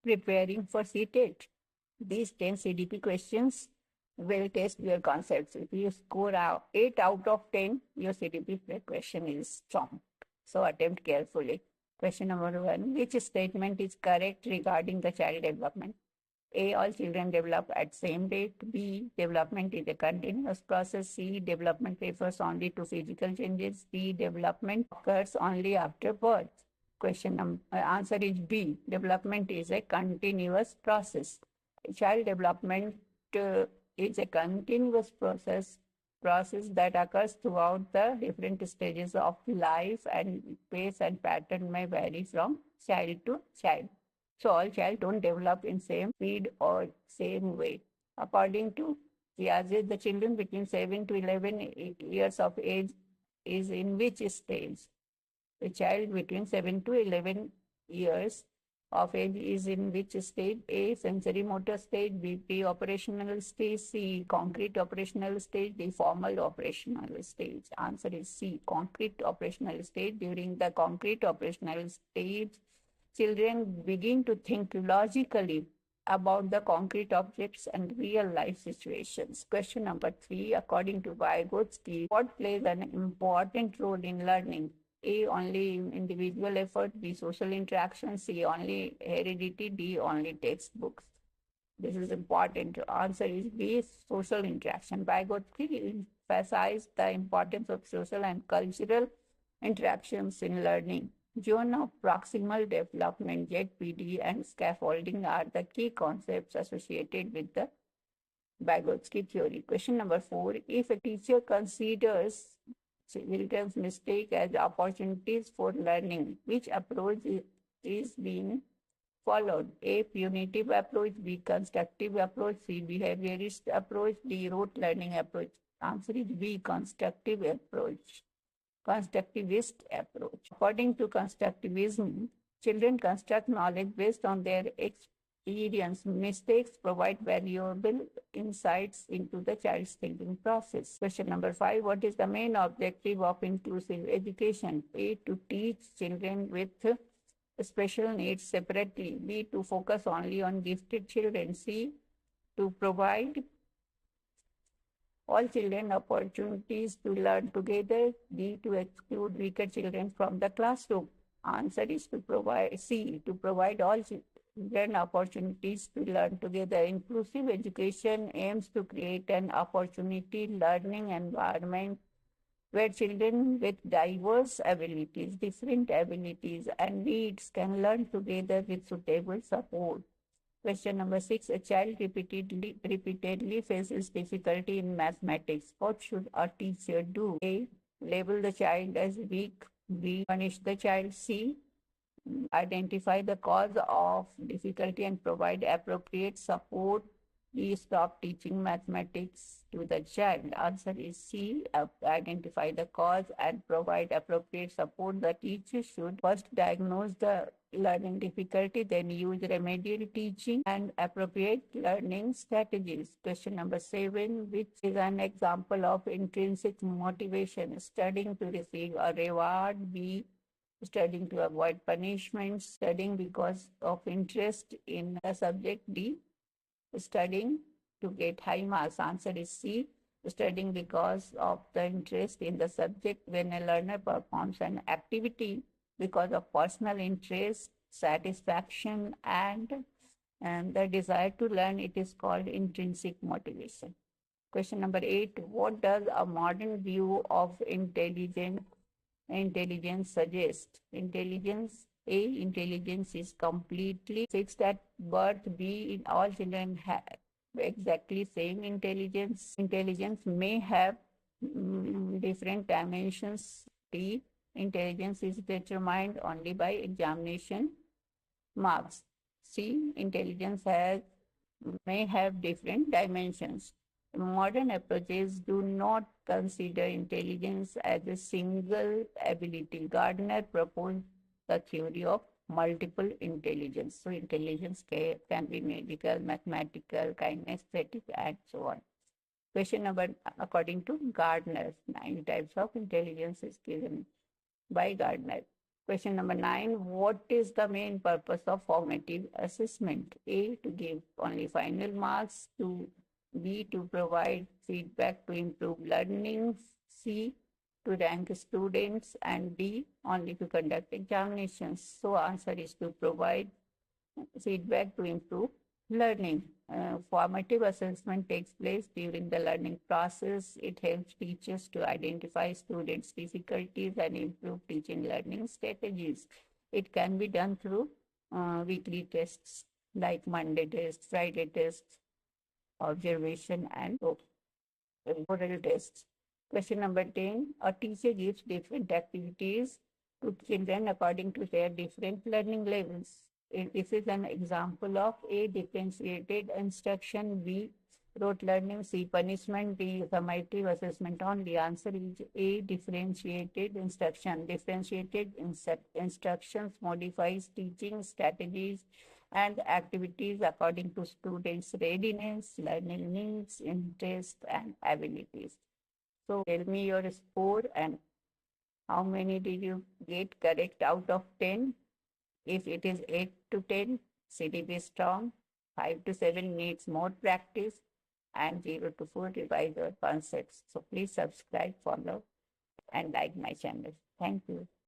preparing for CTET. These 10 CDP questions will test your concepts. If you score 8 out of 10, your CDP question is strong. So attempt carefully. Question number 1. Which statement is correct regarding the child development? A. All children develop at same rate. B. Development is a continuous process. C. Development refers only to physical changes. D. Development occurs only after birth. Answer is B. Development is a continuous process. Child development is a continuous process that occurs throughout the different stages of life, and pace and pattern may vary from child to child. So all child don't develop in same speed or same way. According to Piaget, the children between 7 to 11 years of age is in which stage? The child between 7 to 11 years of age is in which stage? A. Sensory motor stage. B. Pre-operational stage. C. Concrete operational stage. D. Formal operational stage. Answer is C. Concrete operational stage. During the concrete operational stage, children begin to think logically about the concrete objects and real life situations. Question number 3. According to Vygotsky, what plays an important role in learning? A. Only individual effort. B. Social interaction. C. Only heredity. D. Only textbooks. This is important. Answer is B. Social interaction. Vygotsky emphasized the importance of social and cultural interactions in learning. Zone of proximal development, ZPD, and scaffolding are the key concepts associated with the Vygotsky theory. Question number 4. If a teacher considers children's mistake as opportunities for learning, which approach is being followed? A. Punitive approach. B. Constructive approach. C. Behaviorist approach. D. Rote learning approach. Answer is B. Constructive approach. Constructivist approach. According to constructivism, children construct knowledge based on their experience. Mistakes provide valuable insights into the child's thinking process. Question number 5. What is the main objective of inclusive education? A. To teach children with special needs separately. B. To focus only on gifted children. C. To provide all children opportunities to learn together. D. To exclude weaker children from the classroom. Answer is to provide C. To provide all children opportunities to learn together. Inclusive education aims to create an opportunity learning environment where children with diverse abilities, different abilities and needs can learn together with suitable support. Question number 6. A child repeatedly faces difficulty in mathematics. What should a teacher do? A. Label the child as weak. B. Punish the child. C. Identify the cause of difficulty and provide appropriate support. D. Stop teaching mathematics to the child. Answer is C. Identify the cause and provide appropriate support. The teacher should first diagnose the learning difficulty, then use remedial teaching and appropriate learning strategies. Question number 7. Which is an example of intrinsic motivation? Studying to receive a reward. B. Studying to avoid punishment. Studying because of interest in a subject. D. Studying to get high marks. Answer is C. Studying because of the interest in the subject. When a learner performs an activity because of personal interest, satisfaction, and the desire to learn, it is called intrinsic motivation. Question number 8. What does a modern view of intelligence suggest? Intelligence is completely fixed at birth. B. All children have exactly same intelligence. Intelligence may have different dimensions. D. Intelligence is determined only by examination marks. C. Intelligence may have different dimensions. Modern approaches do not consider intelligence as a single ability. Gardner proposed the theory of multiple intelligence. So intelligence can be medical, mathematical, kinesthetic, and so on. Question number, according to Gardner, 9 types of intelligence is given by Gardner. Question number 9. What is the main purpose of formative assessment? A. To give only final marks. B. To provide feedback to improve learning. C. To rank students. And D. Only to conduct examinations. So answer is to provide feedback to improve learning. Formative assessment takes place during the learning process. It helps teachers to identify students' difficulties and improve teaching learning strategies. It can be done through weekly tests like Monday tests, Friday tests, observation, and oral tests. Question number 10. A teacher gives different activities to children according to their different learning levels. This is an example of A. Differentiated instruction, B. Rote learning, C. Punishment, D. Summative assessment only. Answer is A. Differentiated instruction. Differentiated instructions modifies teaching strategies and activities according to students' readiness, learning needs, interests, and abilities. So tell me your score and how many did you get correct out of 10? If it is 8 to 10, CDP is strong. 5 to 7 needs more practice. And 0 to 4 revise your concepts. So please subscribe, follow, and like my channel. Thank you.